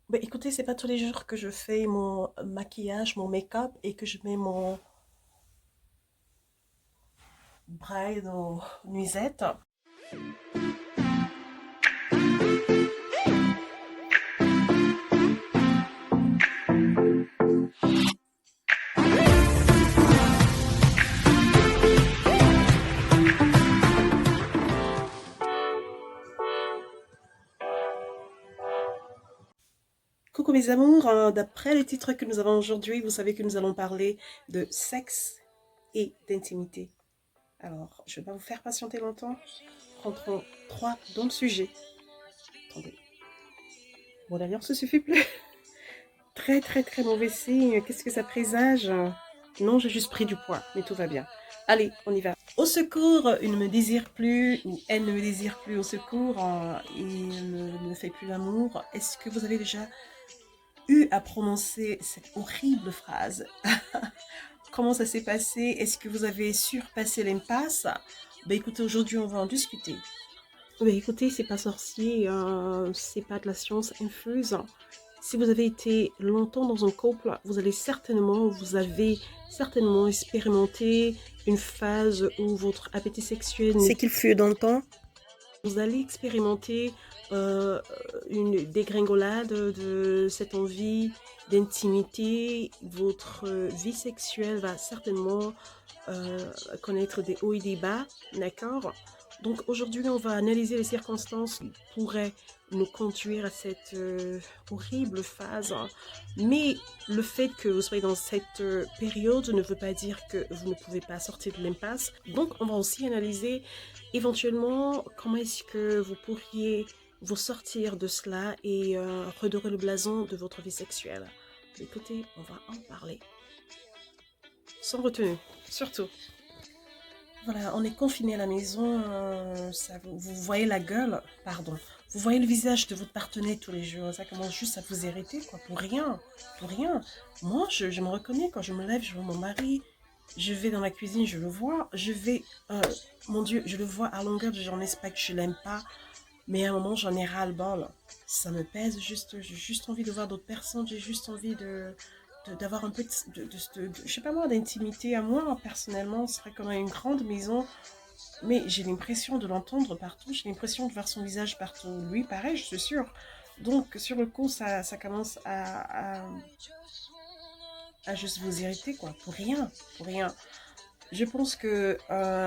Bah, écoutez, c'est pas tous les jours que je fais mon maquillage, mon make-up et que je mets mon braid aux nuisettes. Coucou mes amours, d'après les titres que nous avons aujourd'hui, vous savez que nous allons parler de sexe et d'intimité. Alors, je ne vais pas vous faire patienter longtemps. Rentrons droit dans le sujet. Attendez. Bon, d'ailleurs, ça suffit plus. Très, très, très mauvais signe. Qu'est-ce que ça présage? Non, j'ai juste pris du poids, mais tout va bien. Allez, on y va. Au secours, il ne me désire plus, ou elle ne me désire plus. Au secours, il ne me fait plus l'amour. Est-ce que vous avez déjà eu à prononcer cette horrible phrase? Comment ça s'est passé? Est-ce que vous avez surpassé l'impasse? Ben écoutez, aujourd'hui, on va en discuter. Ben écoutez, c'est pas sorcier, c'est pas de la science infuse. Si vous avez été longtemps dans un couple, vous avez certainement expérimenté une phase où votre appétit sexuel, c'est qu'il fut dans le temps. Vous allez expérimenter euh, une dégringolade de cette envie d'intimité. Votre vie sexuelle va certainement connaître des hauts et des bas, d'accord? Donc aujourd'hui, on va analyser les circonstances qui pourraient nous conduire à cette horrible phase. Mais le fait que vous soyez dans cette période ne veut pas dire que vous ne pouvez pas sortir de l'impasse. Donc on va aussi analyser éventuellement comment est-ce que vous pourriez vous sortir de cela et redorer le blason de votre vie sexuelle. Écoutez, on va en parler. Sans retenue, surtout. Voilà, on est confiné à la maison, vous voyez la gueule, pardon, vous voyez le visage de votre partenaire tous les jours, ça commence juste à vous irriter, quoi, pour rien, pour rien. Moi, je me reconnais quand je me lève, je vois mon mari, je vais dans la cuisine, je le vois, mon Dieu, je le vois à longueur de journée, c'est pas que je l'aime pas, mais à un moment, j'en ai ras-le-bol. Ça me pèse juste, j'ai juste envie de voir d'autres personnes, j'ai juste envie d'avoir un peu je sais pas moi, d'intimité à moi, personnellement. C'est vrai qu'on a une grande maison, mais j'ai l'impression de l'entendre partout, j'ai l'impression de voir son visage partout. Lui, pareil, je suis sûre. Donc, sur le coup, ça commence à juste vous irriter, quoi, pour rien, pour rien. Je pense que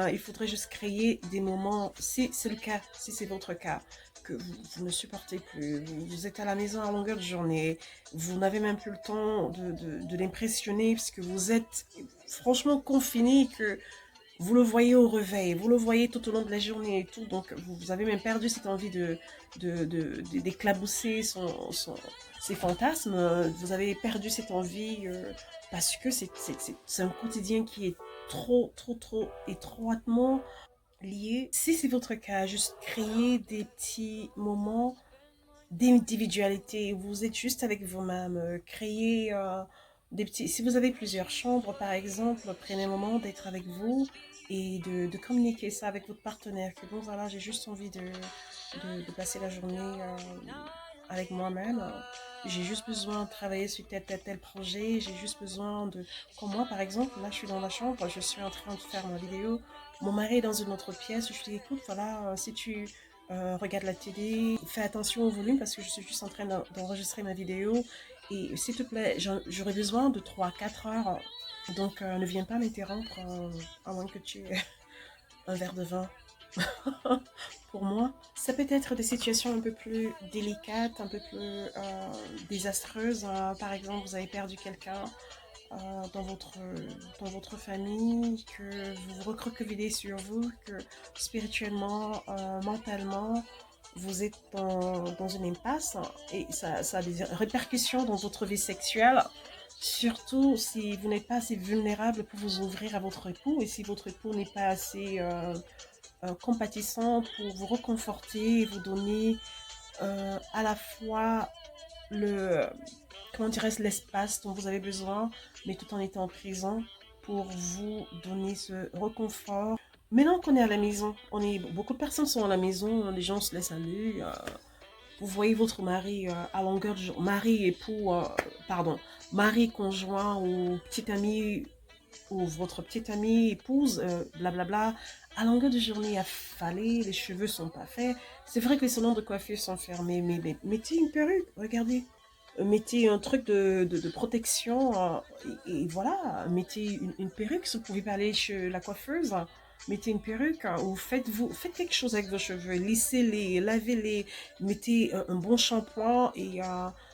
il faudrait juste créer des moments, si c'est le cas, si c'est votre cas, que vous ne supportez plus, vous êtes à la maison à longueur de journée, vous n'avez même plus le temps de l'impressionner parce que vous êtes franchement confiné, que vous le voyez au réveil, vous le voyez tout au long de la journée et tout, donc vous avez même perdu cette envie d'éclabousser ses fantasmes, vous avez perdu cette envie parce que c'est un quotidien qui est trop, trop, trop étroitement lié. Si c'est votre cas, juste créer des petits moments d'individualité. Vous êtes juste avec vous-même. Créer des petits... Si vous avez plusieurs chambres, par exemple, prenez un moment d'être avec vous et de communiquer ça avec votre partenaire. Que bon, voilà, j'ai juste envie de passer la journée avec moi-même. J'ai juste besoin de travailler sur tel projet. J'ai juste besoin de... Comme moi, par exemple, là, je suis dans la chambre, je suis en train de faire ma vidéo. Mon mari est dans une autre pièce. Je lui dis, écoute, voilà, si tu regarde la télé, fais attention au volume parce que je suis juste en train d'enregistrer ma vidéo. Et s'il te plaît, j'aurais besoin de 3 4 heures. Donc ne viens pas m'interrompre à moins que tu aies un verre de vin. Pour moi, ça peut être des situations un peu plus délicates, un peu plus désastreuses. Par exemple, vous avez perdu quelqu'un euh, dans, votre, dans votre famille, que vous vous recroquevillez sur vous, que spirituellement, mentalement, vous êtes dans une impasse et ça a des répercussions dans votre vie sexuelle. Surtout si vous n'êtes pas assez vulnérable pour vous ouvrir à votre époux et si votre époux n'est pas assez compatissant pour vous reconforter et vous donner à la fois le, comment dirais-je, l'espace dont vous avez besoin, mais tout en étant présent pour vous donner ce reconfort. Maintenant qu'on est à la maison, beaucoup de personnes sont à la maison, les gens se laissent aller, vous voyez votre mari à longueur de jour, mari, époux, pardon, mari, conjoint ou petit ami ou votre petite amie, épouse, blablabla, à longueur de journée affalée, les cheveux sont pas faits. C'est vrai que les salons de coiffure sont fermés, mais mettez une perruque, regardez. Mettez un truc de protection et voilà, mettez une perruque si vous pouvez pas aller chez la coiffeuse. Mettez une perruque ou faites quelque chose avec vos cheveux, lissez-les, lavez-les, mettez un bon shampoing et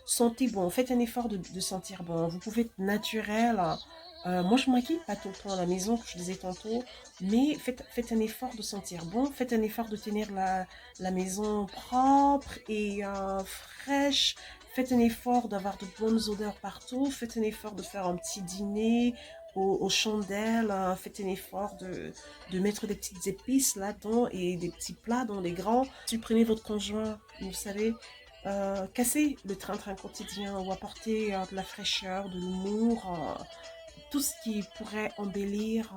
sentez bon. Faites un effort de sentir bon. Vous pouvez être naturel. Moi, je ne maquille pas tout le temps à la maison, comme je disais tantôt, mais faites un effort de sentir bon, faites un effort de tenir la maison propre et fraîche, faites un effort d'avoir de bonnes odeurs partout, faites un effort de faire un petit dîner aux chandelles, faites un effort de mettre des petites épices là-dedans et des petits plats dans les grands. Supprimez votre conjoint, vous savez, cassez le train-train quotidien ou apportez de la fraîcheur, de l'humour, tout ce qui pourrait embellir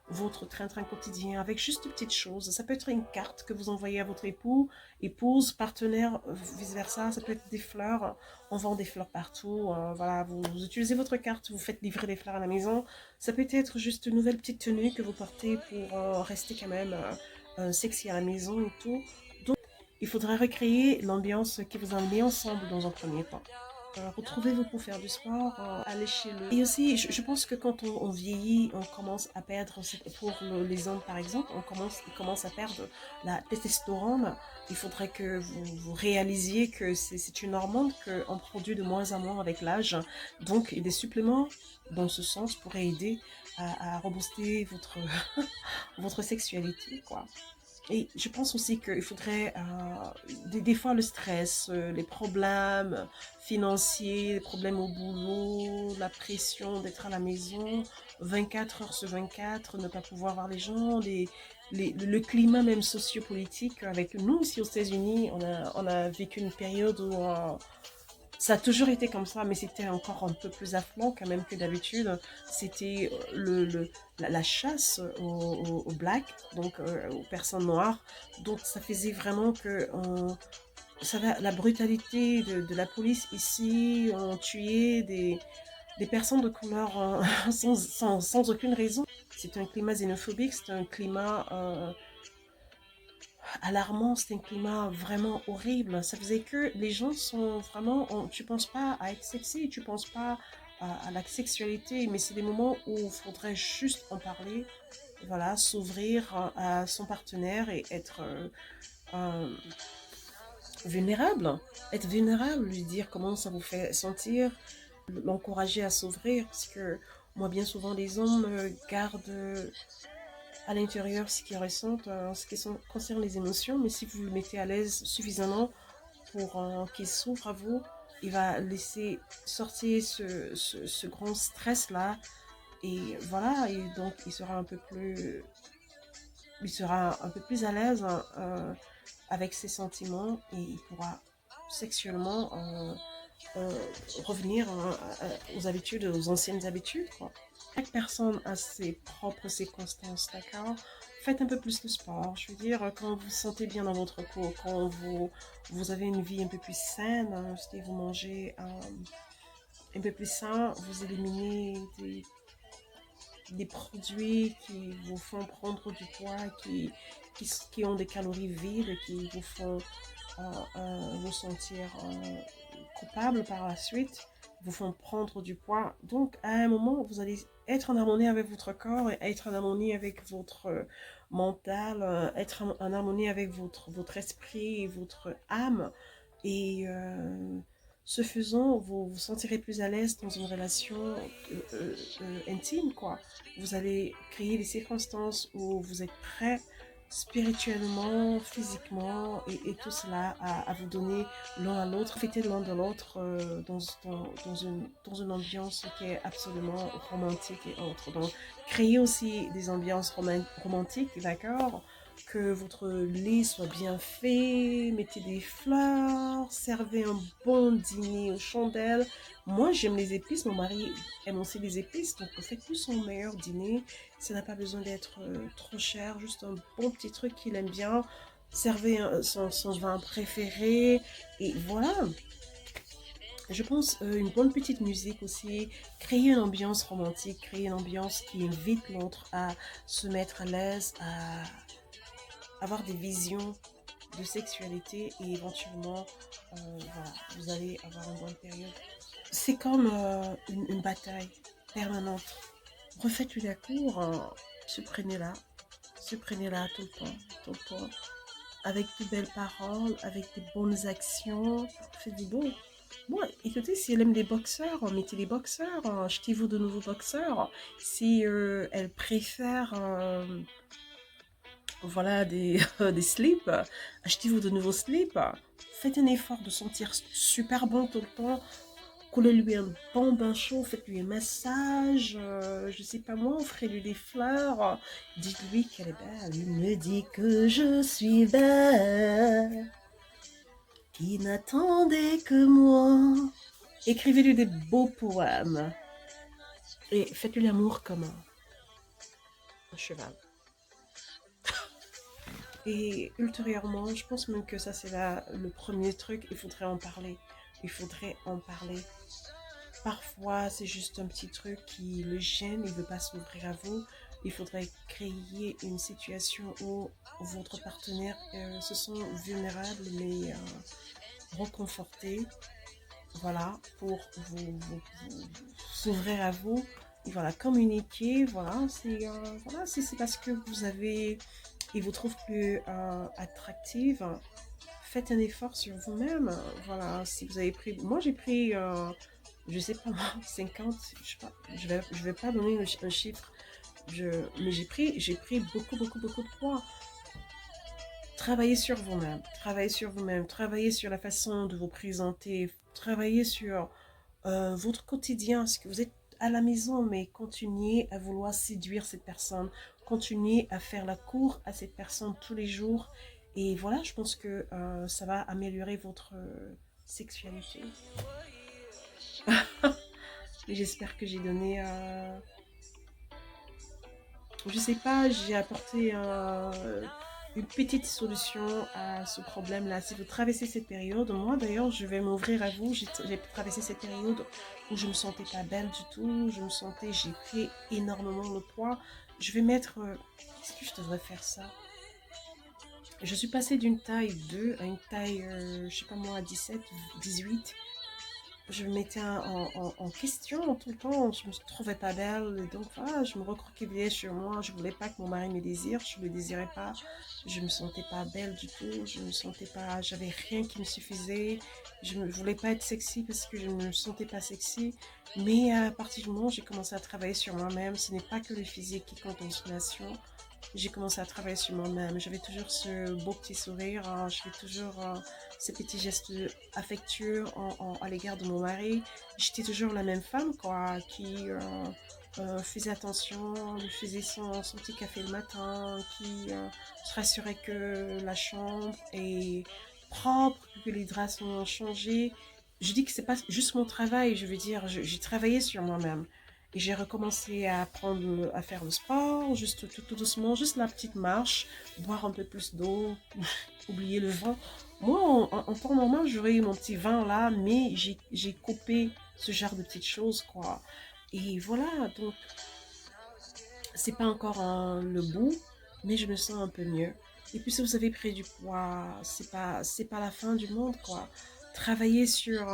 votre train-train quotidien avec juste de petites choses. Ça peut être une carte que vous envoyez à votre époux, épouse, partenaire, vice-versa. Ça peut être des fleurs. On vend des fleurs partout. Voilà, vous utilisez votre carte, vous faites livrer des fleurs à la maison. Ça peut être juste une nouvelle petite tenue que vous portez pour rester quand même sexy à la maison et tout. Donc, il faudra recréer l'ambiance qui vous a mis ensemble dans un premier temps. Retrouvez-vous pour faire du sport, aller chez le... Et aussi, je pense que quand on vieillit, on commence à perdre, pour les hommes par exemple, ils commencent à perdre la testostérone. Il faudrait que vous réalisiez que c'est une hormone qu'on produit de moins en moins avec l'âge. Donc, des suppléments dans ce sens pourraient aider à rebooster votre sexualité, quoi. Et je pense aussi qu'il faudrait, des fois, le stress, les problèmes financiers, les problèmes au boulot, la pression d'être à la maison, 24 heures sur 24, ne pas pouvoir voir les gens, le climat même sociopolitique. Avec nous, ici aux États-Unis, on a vécu une période où ça a toujours été comme ça, mais c'était encore un peu plus affluent quand même que d'habitude. C'était la chasse aux blacks, donc aux personnes noires. Donc ça faisait vraiment que la brutalité de la police ici, on tuait des personnes de couleur sans aucune raison. C'est un climat xénophobique, c'est un climat alarmant, c'était un climat vraiment horrible. Ça faisait que les gens sont vraiment, tu penses pas à être sexy, tu penses pas à la sexualité, mais c'est des moments où il faudrait juste en parler, voilà, s'ouvrir à son partenaire et être euh, vulnérable. Être vulnérable, lui dire comment ça vous fait sentir, l'encourager à s'ouvrir, parce que moi, bien souvent, les hommes gardent à l'intérieur ce qu'ils ressentent en ce qui concerne les émotions, mais si vous le mettez à l'aise suffisamment pour qu'il s'ouvre à vous, il va laisser sortir ce grand stress-là, et voilà, et donc il sera un peu plus à l'aise avec ses sentiments, et il pourra sexuellement revenir aux habitudes, aux anciennes habitudes, quoi. Chaque personne a ses propres circonstances, d'accord? Faites un peu plus de sport. Je veux dire, quand vous vous sentez bien dans votre peau, quand vous avez une vie un peu plus saine, si vous mangez un peu plus sain, vous éliminez des produits qui vous font prendre du poids, qui ont des calories vides, qui vous font vous sentir coupable par la suite, vous font prendre du poids. Donc, à un moment, vous allez être en harmonie avec votre corps, et être en harmonie avec votre mental, être en harmonie avec votre esprit et votre âme. Et ce faisant, vous vous sentirez plus à l'aise dans une relation intime, quoi. Vous allez créer des circonstances où vous êtes prêt spirituellement, physiquement et tout cela à vous donner l'un à l'autre, profiter l'un de l'autre dans une ambiance qui est absolument romantique et autre. Donc, créer aussi des ambiances romantiques, d'accord? Que votre lit soit bien fait, mettez des fleurs, servez un bon dîner aux chandelles. Moi, j'aime les épices, mon mari aime aussi les épices, donc faites-lui son meilleur dîner. Ça n'a pas besoin d'être trop cher, juste un bon petit truc qu'il aime bien. servez son vin préféré, et voilà. Je pense une bonne petite musique aussi, créer une ambiance romantique, créer une ambiance qui invite l'autre à se mettre à l'aise, à avoir des visions de sexualité et éventuellement, voilà, vous allez avoir une bonne période. C'est comme une bataille permanente. Refaites-lui la cour, se prenez là tout le temps, avec de belles paroles, avec des bonnes actions, faites du beau. Bon, écoutez, si elle aime les boxeurs, mettez les boxeurs, achetez-vous de nouveaux boxeurs. Si elle préfère voilà, des slips, achetez-vous de nouveaux slips. Faites un effort de sentir super bon tout le temps. Coulez-lui un bon bain chaud, faites-lui un massage, je sais pas moi, offrez-lui des fleurs, dites-lui qu'elle est belle. Il me dit que je suis belle, qui n'attendait que moi. Écrivez-lui des beaux poèmes et faites-lui l'amour comme un cheval. Et ultérieurement, je pense même que ça c'est le premier truc, il faudrait en parler. Il faudrait en parler. Parfois, c'est juste un petit truc qui le gêne, il ne veut pas s'ouvrir à vous. Il faudrait créer une situation où votre partenaire se sent vulnérable mais reconforté, voilà, pour s'ouvrir à vous. Et voilà, communiquer, voilà, c'est parce que vous avez, il vous trouve plus attractive. Faites un effort sur vous-même. Voilà, si vous avez pris, moi j'ai pris je sais pas moi, 50, je sais pas, je vais pas donner un chiffre, mais j'ai pris beaucoup, beaucoup, beaucoup de poids. Travaillez sur vous-même, travaillez sur vous-même, travaillez sur la façon de vous présenter, travaillez sur votre quotidien, ce que vous êtes à la maison, mais continuez à vouloir séduire cette personne, continuez à faire la cour à cette personne tous les jours, et voilà, je pense que ça va améliorer votre sexualité. J'espère que j'ai donné je sais pas, j'ai apporté une petite solution à ce problème-là. Si vous traversez cette période, moi d'ailleurs, je vais m'ouvrir à vous. J'ai traversé cette période où je me sentais pas belle du tout. J'ai pris énormément de poids. Je vais mettre, est-ce que je devrais faire ça? Je suis passée d'une taille 2 à une taille, je sais pas moi, 17, 18. Je me mettais en question tout le temps, je me trouvais pas belle, et donc voilà, je me recroquevillais sur moi, je voulais pas que mon mari me désire, je le désirais pas, je me sentais pas belle du tout, je me sentais pas, j'avais rien qui me suffisait, je ne voulais pas être sexy parce que je ne me sentais pas sexy, mais à partir du moment où j'ai commencé à travailler sur moi-même, ce n'est pas que le physique qui compte en relation. J'ai commencé à travailler sur moi-même. J'avais toujours ce beau petit sourire, j'avais toujours ces petits gestes affectueux à l'égard de mon mari. J'étais toujours la même femme, quoi, qui faisait attention, lui faisait son petit café le matin, qui se rassurait que la chambre est propre, que les draps sont changés. Je dis que c'est pas juste mon travail, je veux dire, j'ai travaillé sur moi-même. Et j'ai recommencé à apprendre à faire le sport, juste tout doucement, juste la petite marche, boire un peu plus d'eau, oublier le vin. Moi, en temps normal, j'aurais eu mon petit vin là, mais j'ai coupé ce genre de petites choses, quoi. Et voilà, donc, c'est pas encore le bout, mais je me sens un peu mieux. Et puis, si vous avez pris du poids, c'est pas la fin du monde, quoi. Travaillez sur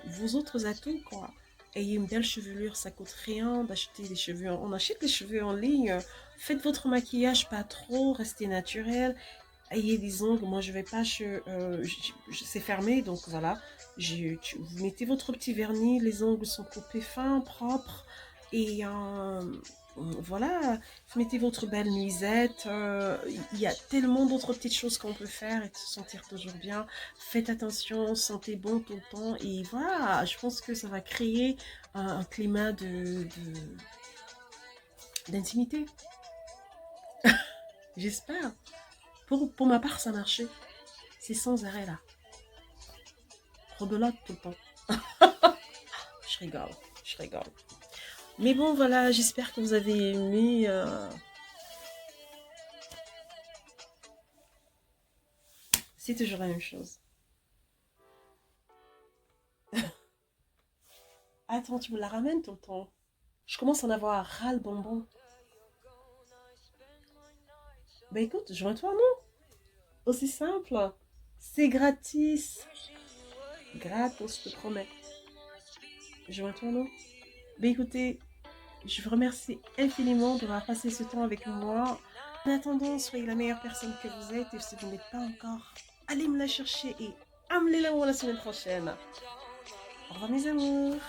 vos autres atouts, quoi. Ayez une belle chevelure, ça coûte rien d'acheter des cheveux. On achète des cheveux en ligne. Faites votre maquillage pas trop, restez naturel. Ayez des ongles. Moi, je vais pas, c'est fermé, donc voilà. Vous mettez votre petit vernis, les ongles sont coupés fins, propres. Et voilà, vous mettez votre belle nuisette. Il y a tellement d'autres petites choses qu'on peut faire et se sentir toujours bien. Faites attention, sentez bon tout le temps. Et voilà, je pense que ça va créer un climat d'intimité. J'espère. Pour ma part, ça a marché. C'est sans arrêt là. Rebelote tout le temps. Je rigole, je rigole. Mais bon, voilà, j'espère que vous avez aimé. C'est toujours la même chose. Attends, tu me la ramènes tout le temps. Je commence à en avoir ras le bonbon. Bah écoute, joins-toi, non? Aussi simple. C'est gratis. Gratos, je te promets. Joins-toi, non? Bah écoutez, je vous remercie infiniment d'avoir passé ce temps avec moi. En attendant, soyez la meilleure personne que vous êtes et si vous n'êtes pas encore, allez me la chercher et amenez-la la semaine prochaine. Au revoir mes amours.